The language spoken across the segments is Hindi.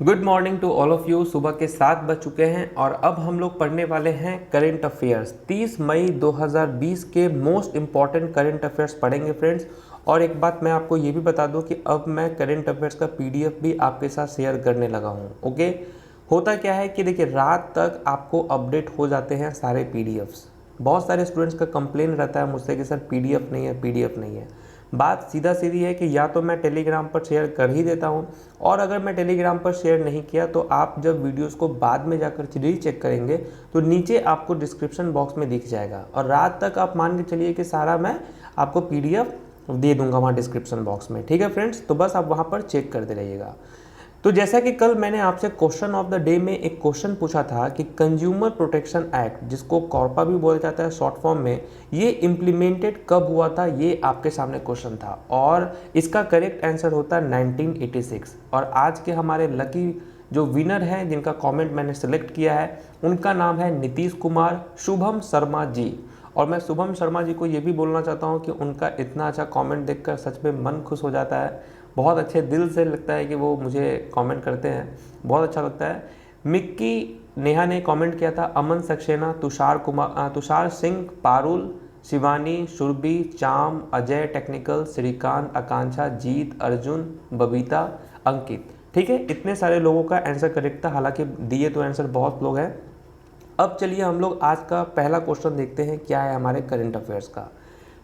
Good morning to all of you. सुबह के 7 बज चुके हैं और अब हम लोग पढ़ने वाले हैं करेंट अफेयर्स। 30 मई 2020 के मोस्ट इम्पॉर्टेंट करेंट अफेयर्स पढ़ेंगे फ्रेंड्स। और एक बात मैं आपको ये भी बता दूं कि अब मैं करेंट अफेयर्स का पीडीएफ भी आपके साथ शेयर करने लगा हूं। ओके, होता क्या है कि देखिए रात तक आपको अपडेट हो जाते हैं सारे पीडीएफ्स। बहुत सारे स्टूडेंट्स का कंप्लेन रहता है मुझसे कि सर पीडीएफ नहीं है, पीडीएफ नहीं है। बात सीधा सीधी है कि या तो मैं टेलीग्राम पर शेयर कर ही देता हूं, और अगर मैं टेलीग्राम पर शेयर नहीं किया तो आप जब वीडियोस को बाद में जाकर रीचेक करेंगे तो नीचे आपको डिस्क्रिप्शन बॉक्स में दिख जाएगा। और रात तक आप मान के चलिए कि सारा मैं आपको पीडीएफ दे दूंगा वहाँ डिस्क्रिप्शन बॉक्स में। ठीक है फ्रेंड्स, तो बस आप वहाँ पर चेक करते रहिएगा। तो जैसा कि कल मैंने आपसे क्वेश्चन ऑफ द डे में एक क्वेश्चन पूछा था कि कंज्यूमर प्रोटेक्शन एक्ट, जिसको कॉर्पा भी बोला जाता है शॉर्ट फॉर्म में, ये इम्प्लीमेंटेड कब हुआ था, ये आपके सामने क्वेश्चन था। और इसका करेक्ट आंसर होता है 1986। और आज के हमारे लकी जो विनर हैं जिनका कमेंट मैंने सेलेक्ट किया है, उनका नाम है नीतीश कुमार शुभम शर्मा जी। और मैं शुभम शर्मा जी को ये भी बोलना चाहता हूँ कि उनका इतना अच्छा कमेंट देखकर सच में मन खुश हो जाता है। बहुत अच्छे दिल से लगता है कि वो मुझे कमेंट करते हैं, बहुत अच्छा लगता है। मिक्की नेहा ने कमेंट किया था, अमन सक्सेना, तुषार सिंह, पारुल, शिवानी, सुरभि, चाम, अजय टेक्निकल, श्रीकांत, आकांक्षा, जीत, अर्जुन, बबीता, अंकित। ठीक है, इतने सारे लोगों का आंसर करेक्ट था। हालांकि दिए तो आंसर बहुत लोग हैं। अब चलिए हम लोग आज का पहला क्वेश्चन देखते हैं क्या है हमारे करंट अफेयर्स का।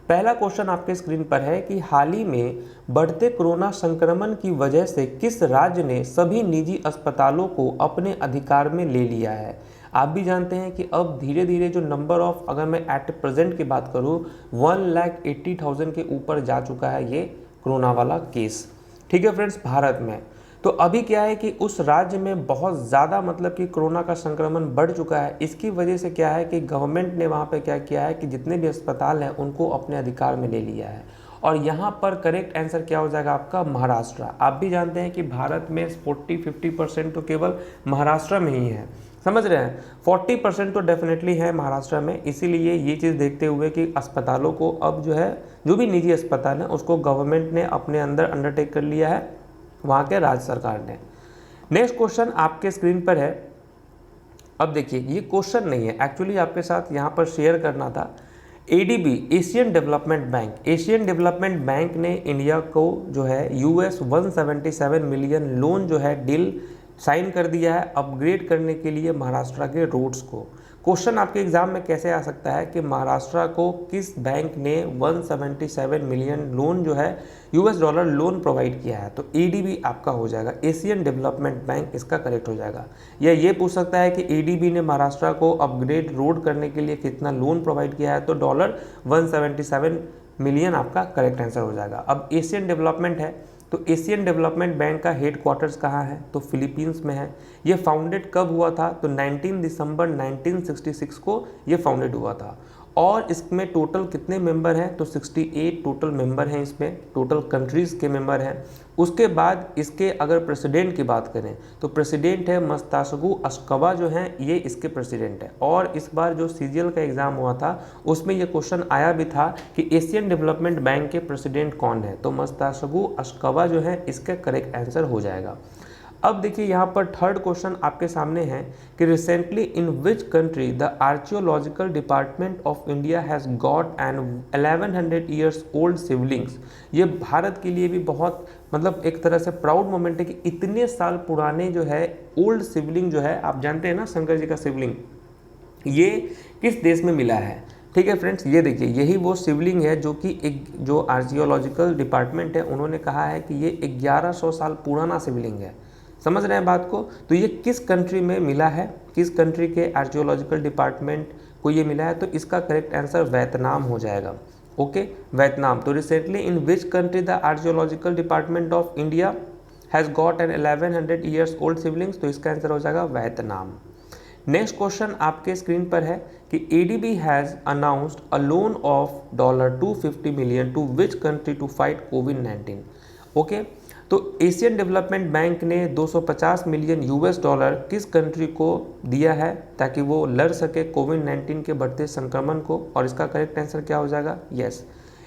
पहला क्वेश्चन आपके स्क्रीन पर है कि हाल ही में बढ़ते कोरोना संक्रमण की वजह से किस राज्य ने सभी निजी अस्पतालों को अपने अधिकार में ले लिया है। आप भी जानते हैं कि अब धीरे धीरे जो नंबर ऑफ, अगर मैं एट प्रेजेंट की बात करूं, 1,80,000 के ऊपर जा चुका है ये कोरोना वाला केस। ठीक है फ्रेंड्स, भारत में। तो अभी क्या है कि उस राज्य में बहुत ज़्यादा मतलब कि कोरोना का संक्रमण बढ़ चुका है। इसकी वजह से क्या है कि गवर्नमेंट ने वहाँ पे क्या किया है कि जितने भी अस्पताल हैं उनको अपने अधिकार में ले लिया है। और यहाँ पर करेक्ट आंसर क्या हो जाएगा आपका, महाराष्ट्र। आप भी जानते हैं कि भारत में 40-50% तो केवल महाराष्ट्र में ही है, समझ रहे हैं। 40% तो डेफिनेटली है महाराष्ट्र में। इसीलिए ये चीज़ देखते हुए कि अस्पतालों को अब जो है, जो भी निजी अस्पताल हैं उसको गवर्नमेंट ने अपने अंदर अंडरटेक कर लिया है, वहाँ के राज्य सरकार ने। नेक्स्ट क्वेश्चन आपके स्क्रीन पर है। अब देखिए ये क्वेश्चन नहीं है, एक्चुअली आपके साथ यहाँ पर शेयर करना था। ADB, Asian development bank, Asian development bank ने इंडिया को जो है यूएस 177 मिलियन लोन जो है डील साइन कर दिया है अपग्रेड करने के लिए महाराष्ट्र के रोड्स को। क्वेश्चन आपके एग्जाम में कैसे आ सकता है कि महाराष्ट्र को किस बैंक ने 177 मिलियन लोन जो है यूएस डॉलर लोन प्रोवाइड किया है, तो एडीबी आपका हो जाएगा, एशियन डेवलपमेंट बैंक इसका करेक्ट हो जाएगा। या ये पूछ सकता है कि एडीबी ने महाराष्ट्र को अपग्रेड रोड करने के लिए कितना लोन प्रोवाइड किया है, तो डॉलर 177 मिलियन आपका करेक्ट आंसर हो जाएगा। अब एशियन डेवलपमेंट है, तो एशियन डेवलपमेंट बैंक का हेड क्वार्टर्स कहाँ है, तो फिलीपींस में है। ये फाउंडेड कब हुआ था, तो 19 दिसंबर 1966 को ये फाउंडेड हुआ था। और इसमें टोटल कितने मेंबर हैं, तो 68 टोटल मेंबर हैं इसमें, टोटल कंट्रीज़ के मेंबर हैं। उसके बाद इसके अगर प्रेसिडेंट की बात करें तो प्रेसिडेंट है मस्ताशगु अशकवा जो हैं, ये इसके प्रेसिडेंट है। और इस बार जो सीजीएल का एग्ज़ाम हुआ था उसमें ये क्वेश्चन आया भी था कि एशियन डेवलपमेंट बैंक के प्रेसिडेंट कौन है, तो मस्ताशगु अशकवा जो है इसका करेक्ट आंसर हो जाएगा। अब देखिए यहाँ पर थर्ड क्वेश्चन आपके सामने है कि recently in which country the archaeological department of India has got an 1100 years old shivlings. ये भारत के लिए भी बहुत मतलब एक तरह से प्राउड मोमेंट है कि इतने साल पुराने जो है ओल्ड शिवलिंग जो है, आप जानते हैं ना शंकर जी का शिवलिंग, ये किस देश में मिला है। ठीक है फ्रेंड्स, ये देखिए यही वो शिवलिंग है जो कि एक जो आर्कियोलॉजिकल डिपार्टमेंट है उन्होंने कहा है कि ये 1100 साल पुराना शिवलिंग है। समझ रहे हैं बात को, तो ये किस कंट्री में मिला है, किस कंट्री के आर्कियोलॉजिकल डिपार्टमेंट को ये मिला है, तो इसका करेक्ट आंसर वियतनाम हो जाएगा। Okay, Vietnam. तो recently in which country the archaeological department of India has got an 1100 years old shivlings, तो इसका आंसर हो जाएगा वियतनाम। नेक्स्ट क्वेश्चन आपके स्क्रीन पर है कि ADB has announced a loan of $250 million to which country to fight कोविड-19। ओके, तो एशियन डेवलपमेंट बैंक ने 250 मिलियन यूएस डॉलर किस कंट्री को दिया है ताकि वो लड़ सके कोविड-19 के बढ़ते संक्रमण को, और इसका करेक्ट आंसर क्या हो जाएगा, यस,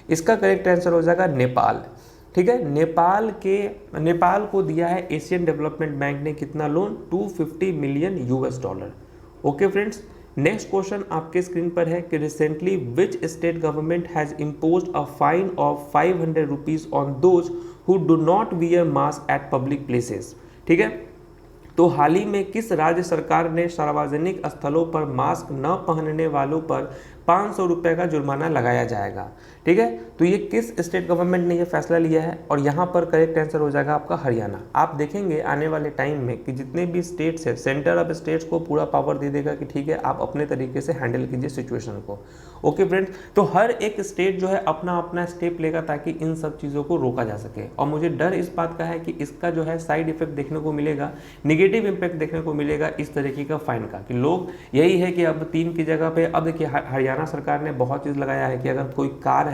इसका करेक्ट आंसर हो जाएगा नेपाल। ठीक है। नेपाल को दिया है एशियन डेवलपमेंट बैंक ने कितना loan, 250 million US$। Okay friends, next question आपके स्क्रीन पर है कि recently which state government has imposed a fine of 500 rupees on those who do not wear mask eight public places. ठीक है, तो हाल ही में किस राज्य सरकार ने सार्वजनिक स्थलों पर मास्क न पहनने वालों पर 500 रुपये का जुर्माना लगाया जाएगा। ठीक है, तो ये किस स्टेट गवर्नमेंट ने ये फैसला लिया है, और यहाँ पर करेक्ट आंसर हो जाएगा आपका हरियाणा। आप देखेंगे आने वाले टाइम में कि जितने भी स्टेट्स है, सेंटर ऑफ स्टेट्स को पूरा पावर दे देगा कि ठीक है आप अपने तरीके से हैंडल कीजिए सिचुएशन को। ओके फ्रेंड्स, तो हर एक स्टेट जो है अपना अपना स्टेप लेगा ताकि इन सब चीज़ों को रोका जा सके। और मुझे डर इस बात का है कि इसका जो है साइड इफेक्ट देखने को मिलेगा, नेगेटिव इम्पैक्ट देखने को मिलेगा इस तरीके का फाइन का, कि लोग यही है कि अब 3 की जगह पे, अब देखिए हरियाणा सरकार ने बहुत चीज़ लगाया है कि अगर कोई कार है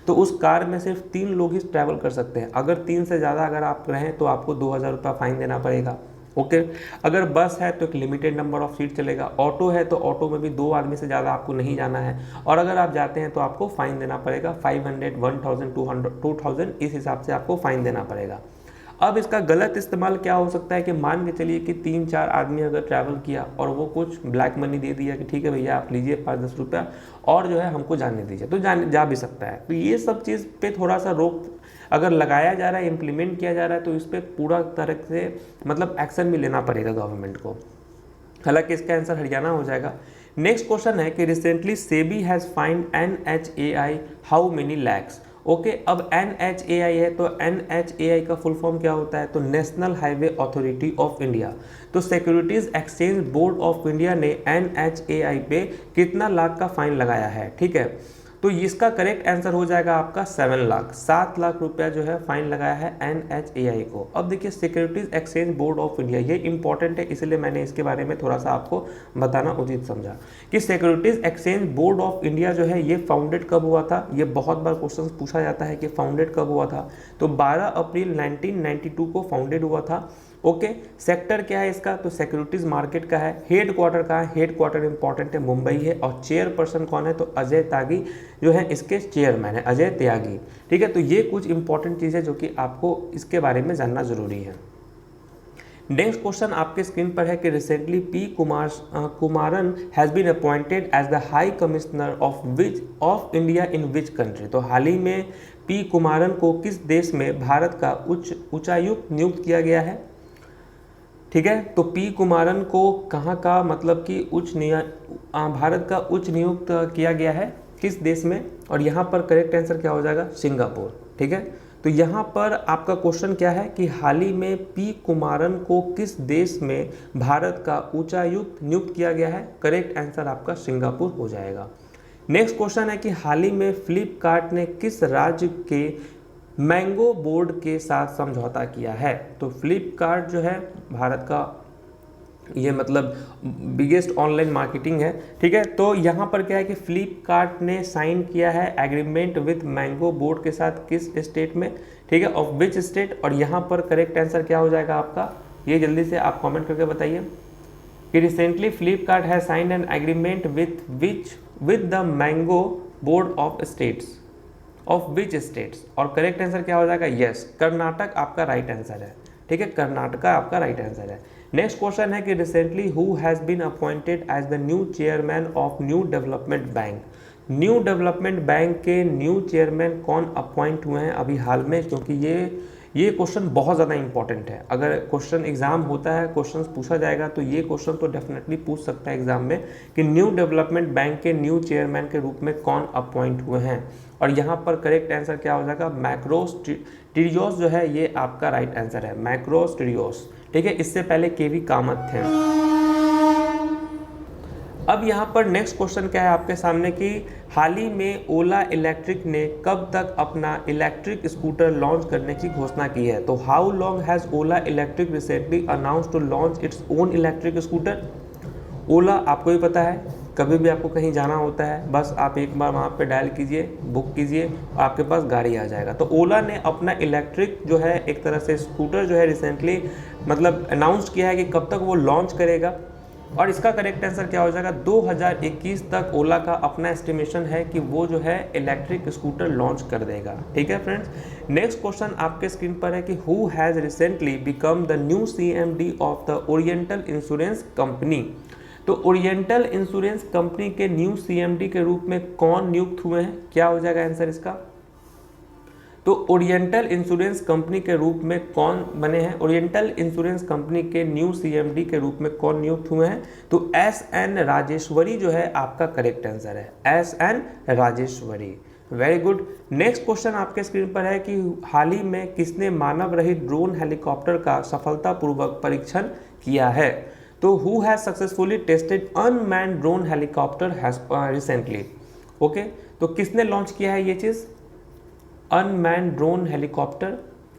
तो उस कार में सिर्फ 3 लोग ही ट्रैवल कर सकते हैं। अगर 3 से ज़्यादा अगर आप रहें तो आपको 2000 रुपये फाइन देना पड़ेगा। ओके, अगर बस है तो एक लिमिटेड नंबर ऑफ सीट चलेगा, ऑटो है तो ऑटो में भी 2 आदमी से ज़्यादा आपको नहीं जाना है, और अगर आप जाते हैं तो आपको फाइन देना पड़ेगा 500, 1000, 200, 2000, इस हिसाब से आपको फाइन देना पड़ेगा। अब इसका गलत इस्तेमाल क्या हो सकता है कि मान के चलिए कि 3-4 आदमी अगर ट्रैवल किया और वो कुछ ब्लैक मनी दे दिया कि ठीक है भैया आप लीजिए 5-10 रुपया और जो है हमको जाने दीजिए, तो जा भी सकता है। तो ये सब चीज़ पे थोड़ा सा रोक अगर लगाया जा रहा है, इम्प्लीमेंट किया जा रहा है, तो इस पर पूरा तरह से मतलब एक्शन भी लेना पड़ेगा गवर्नमेंट को। हालांकि इसका आंसर हरियाणा हो जाएगा। नेक्स्ट क्वेश्चन है कि recently SEBI has find NHAI how many lakhs. Okay, अब NHAI है तो NHAI का फुल फॉर्म क्या होता है, तो national highway authority of India. तो securities exchange board of India ने NHAI पे कितना लाख का फाइन लगाया है। ठीक है, तो इसका करेक्ट आंसर हो जाएगा आपका 7 लाख रुपया जो है फाइन लगाया है NHAI को। अब देखिए securities exchange board of India, ये इंपॉर्टेंट है, इसलिए मैंने इसके बारे में थोड़ा सा आपको बताना उचित समझा कि securities exchange board of India जो है ये फाउंडेड कब हुआ था। ये बहुत बार क्वेश्चन पूछा जाता है कि फाउंडेड कब हुआ था, तो 12 अप्रैल 1992 को फाउंडेड हुआ था। ओके, सेक्टर क्या है इसका, तो सिक्योरिटीज मार्केट का है। हेड क्वार्टर का है, हेड क्वार्टर इंपॉर्टेंट है, मुंबई है। और चेयरपर्सन कौन है, तो अजय त्यागी जो है इसके चेयरमैन है, अजय त्यागी। ठीक है, तो ये कुछ इंपॉर्टेंट चीज़ है जो कि आपको इसके बारे में जानना जरूरी है। नेक्स्ट क्वेश्चन आपके स्क्रीन पर है कि recently P. Kumaran has been appointed as the high commissioner of India in which country. तो हाल ही में P. कुमारन को किस देश में भारत का उच्चायुक्त नियुक्त किया गया है। ठीक है, तो P. कुमारन को कहाँ का मतलब कि भारत का उच्च नियुक्त किया गया है, किस देश में, और यहाँ पर करेक्ट आंसर क्या हो जाएगा, सिंगापुर। ठीक है, तो यहाँ पर आपका क्वेश्चन क्या है कि हाल ही में P. कुमारन को किस देश में भारत का उच्चायुक्त नियुक्त किया गया है, करेक्ट आंसर आपका सिंगापुर हो जाएगा। नेक्स्ट क्वेश्चन है कि हाल ही में फ्लिपकार्ट ने किस राज्य के मैंगो बोर्ड के साथ समझौता किया है। तो फ्लिपकार्ट जो है भारत का ये मतलब बिगेस्ट ऑनलाइन मार्केटिंग है। ठीक है, तो यहाँ पर क्या है कि फ्लिपकार्ट ने साइन किया है एग्रीमेंट विथ मैंगो बोर्ड के साथ, किस स्टेट में, ठीक है, ऑफ विच स्टेट, और यहाँ पर करेक्ट आंसर क्या हो जाएगा आपका, ये जल्दी से आप कमेंट करके बताइए कि recently Flipkart has signed an agreement with the mango board of states of which states, और करेक्ट आंसर क्या हो जाएगा, यस, कर्नाटक आपका राइट आंसर है। ठीक है, कर्नाटका आपका राइट आंसर है। नेक्स्ट क्वेश्चन है कि recently who has been appointed as the new chairman of New Development Bank. New Development Bank के न्यू चेयरमैन कौन अपॉइंट हुए हैं अभी हाल में, क्योंकि ये क्वेश्चन बहुत ज़्यादा इंपॉर्टेंट है। अगर क्वेश्चन एग्जाम होता है, क्वेश्चन पूछा जाएगा, तो ये क्वेश्चन तो डेफिनेटली पूछ सकता है एग्जाम में कि न्यू डेवलपमेंट बैंक के न्यू चेयरमैन के रूप में कौन अपॉइंट हुए हैं, और यहाँ पर करेक्ट आंसर क्या हो जाएगा, मैक्रोस टिरियोस जो है ये आपका राइट आंसर है, मैक्रोस टिरियोस। ठीक है, इससे पहले केवी कामत थे। अब यहाँ पर नेक्स्ट क्वेश्चन क्या है आपके सामने कि हाल ही में ओला इलेक्ट्रिक ने कब तक अपना इलेक्ट्रिक स्कूटर लॉन्च करने की घोषणा की है। तो how long has Ola electric recently announce to launch its own electric scooter. Ola आपको भी पता है, कभी भी आपको कहीं जाना होता है, बस आप एक बार वहाँ पे डायल कीजिए, बुक कीजिए, आपके पास गाड़ी आ जाएगा। तो ओला ने अपना इलेक्ट्रिक जो है एक तरह से स्कूटर जो है रिसेंटली मतलब अनाउंस किया है कि कब तक वो लॉन्च करेगा। और इसका करेक्ट आंसर क्या हो जाएगा, 2021 तक ओला का अपना एस्टिमेशन है कि वो जो है इलेक्ट्रिक स्कूटर लॉन्च कर देगा। ठीक है फ्रेंड्स, नेक्स्ट क्वेश्चन आपके स्क्रीन पर है कि who has recently become the new CMD of the oriental insurance company. तो ओरिएंटल इंश्योरेंस कंपनी के न्यू CMD के रूप में कौन नियुक्त हुए हैं, क्या हो जाएगा आंसर इसका। तो ओरिएंटल इंश्योरेंस कंपनी के रूप में कौन बने हैं, ओरिएंटल इंश्योरेंस कंपनी के न्यू CMD के रूप में कौन नियुक्त हुए हैं, तो SN राजेश्वरी जो है आपका करेक्ट आंसर है, SN Rajeshwari. Very good. Next question आपके स्क्रीन पर है कि हाल ही में किसने मानव रहित ड्रोन हेलीकॉप्टर का सफलतापूर्वक परीक्षण किया है। तो who has successfully tested unmanned drone helicopter has recently. Okay, तो किसने लॉन्च किया है ये चीज़, अनमैन्ड ड्रोन हेलीकॉप्टर,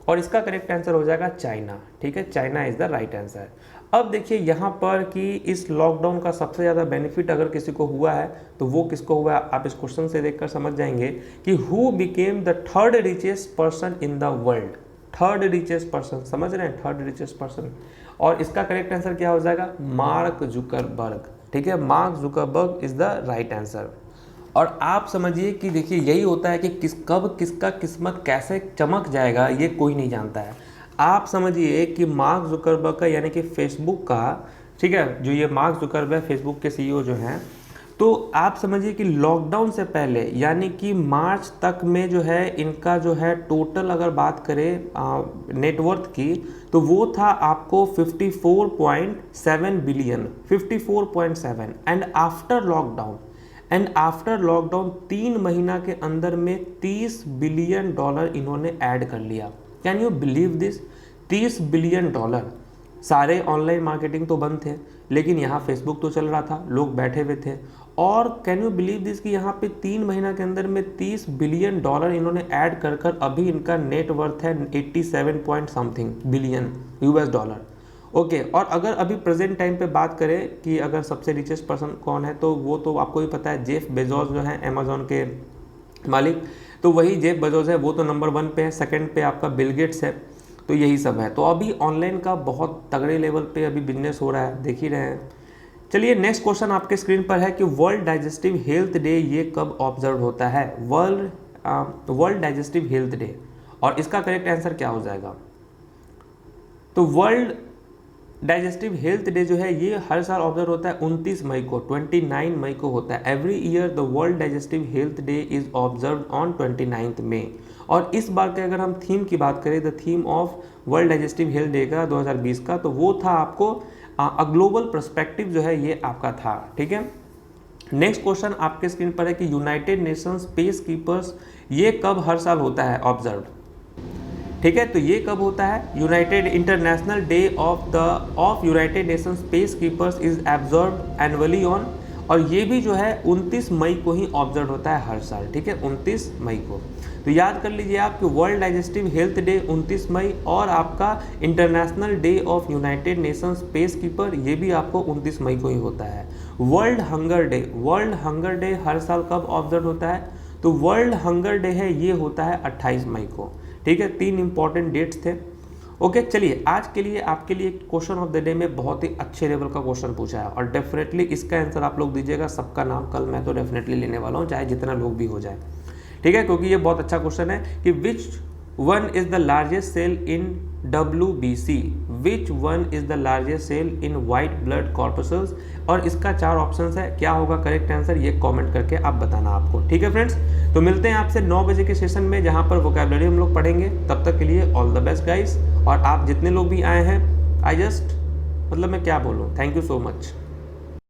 और इसका करेक्ट आंसर हो जाएगा चाइना। ठीक है, China is the right answer. अब देखिए यहाँ पर कि इस लॉकडाउन का सबसे ज़्यादा बेनिफिट अगर किसी को हुआ है तो वो किसको हुआ है, आप इस क्वेश्चन से देखकर समझ जाएंगे कि who became the third richest person in the world. Third richest person, समझ रहे हैं, थर्ड रिचेस्ट पर्सन, और इसका करेक्ट आंसर क्या हो जाएगा, मार्क जुकरबर्ग। ठीक है, mark Zuckerberg is the right answer. और आप समझिए कि देखिए यही होता है कि कब किसका किस्मत कैसे चमक जाएगा ये कोई नहीं जानता है। आप समझिए कि मार्क जुकरबर्ग का यानी कि फेसबुक का, ठीक है, जो ये मार्क जुकरबर्ग फेसबुक के CEO जो हैं, तो आप समझिए कि लॉकडाउन से पहले यानी कि मार्च तक में जो है इनका जो है टोटल अगर बात करें नेटवर्थ की, तो वो था आपको 54.7 बिलियन, 54.7। एंड आफ्टर लॉकडाउन 3 महीना के अंदर में $30 बिलियन इन्होंने ऐड कर लिया। Can you believe this, $30 billion. सारे ऑनलाइन मार्केटिंग तो बंद थे, लेकिन यहाँ फेसबुक तो चल रहा था, लोग बैठे हुए थे। और कैन यू बिलीव दिस कि यहाँ पे 3 महीना के अंदर में $30 बिलियन इन्होंने ऐड कर अभी इनका नेट वर्थ है 87 point something billion US$। Okay, और अगर अभी प्रेजेंट टाइम पे बात करें कि अगर सबसे रिचेस्ट पर्सन कौन है, तो वो तो आपको भी पता है, जेफ बेजोस जो है अमेजोन के मालिक, तो वही जेफ बेजोस है, वो तो नंबर 1 पे है। सेकंड पे आपका बिल गेट्स है। तो यही सब है। तो अभी ऑनलाइन का बहुत तगड़े लेवल पे अभी बिजनेस हो रहा है, देख ही रहे हैं। चलिए नेक्स्ट क्वेश्चन आपके स्क्रीन पर है कि वर्ल्ड डाइजेस्टिव हेल्थ डे ये कब ऑब्जर्व होता है, वर्ल्ड डाइजेस्टिव हेल्थ डे, और इसका करेक्ट आंसर क्या हो जाएगा। तो वर्ल्ड डाइजेस्टिव हेल्थ डे जो है ये हर साल ऑब्जर्व होता है 29 मई को, 29 मई को होता है। Every year the world digestive health day is observe on 29 मई। और इस बार के अगर हम थीम की बात करें, the theme of world digestive health day का 2020 का, तो वो था आपको अ ग्लोबल पर्सपेक्टिव जो है ये आपका था। ठीक है, नेक्स्ट क्वेश्चन आपके स्क्रीन पर है कि यूनाइटेड नेशंस स्पेस कीपर्स ये कब हर साल होता है ऑब्जर्व। ठीक है, तो ये कब होता है, United international day of United nation space keepers is observe annually on, और ये भी जो है 29 मई को ही ऑब्जर्व होता है हर साल। ठीक है, 29 मई को। तो याद कर लीजिए आप कि वर्ल्ड डाइजेस्टिव हेल्थ डे 29 मई, और आपका international day of United nation space keeper ये भी आपको 29 मई को ही होता है। वर्ल्ड हंगर डे हर साल कब ऑब्जर्व होता है, तो वर्ल्ड हंगर डे है ये होता है 28 मई को। ठीक है, 3 इंपॉर्टेंट डेट्स थे। ओके, चलिए आज के लिए आपके लिए क्वेश्चन ऑफ द डे में बहुत ही अच्छे लेवल का क्वेश्चन पूछा है, और डेफिनेटली इसका आंसर आप लोग दीजिएगा। सबका नाम कल मैं तो डेफिनेटली लेने वाला हूँ, चाहे जितना लोग भी हो जाए। ठीक है, क्योंकि ये बहुत अच्छा क्वेश्चन है कि which one is the largest cell in WBC, which one is the largest cell in white blood corpuscles, और इसका 4 ऑप्शन है। क्या होगा करेक्ट आंसर ये कमेंट करके आप बताना आपको। ठीक है फ्रेंड्स, तो मिलते हैं आपसे 9 बजे के सेशन में, जहां पर वोकैबुलरी हम लोग पढ़ेंगे। तब तक के लिए ऑल द बेस्ट गाइस, और आप जितने लोग भी आए हैं, मैं क्या बोलूँ, थैंक यू सो मच।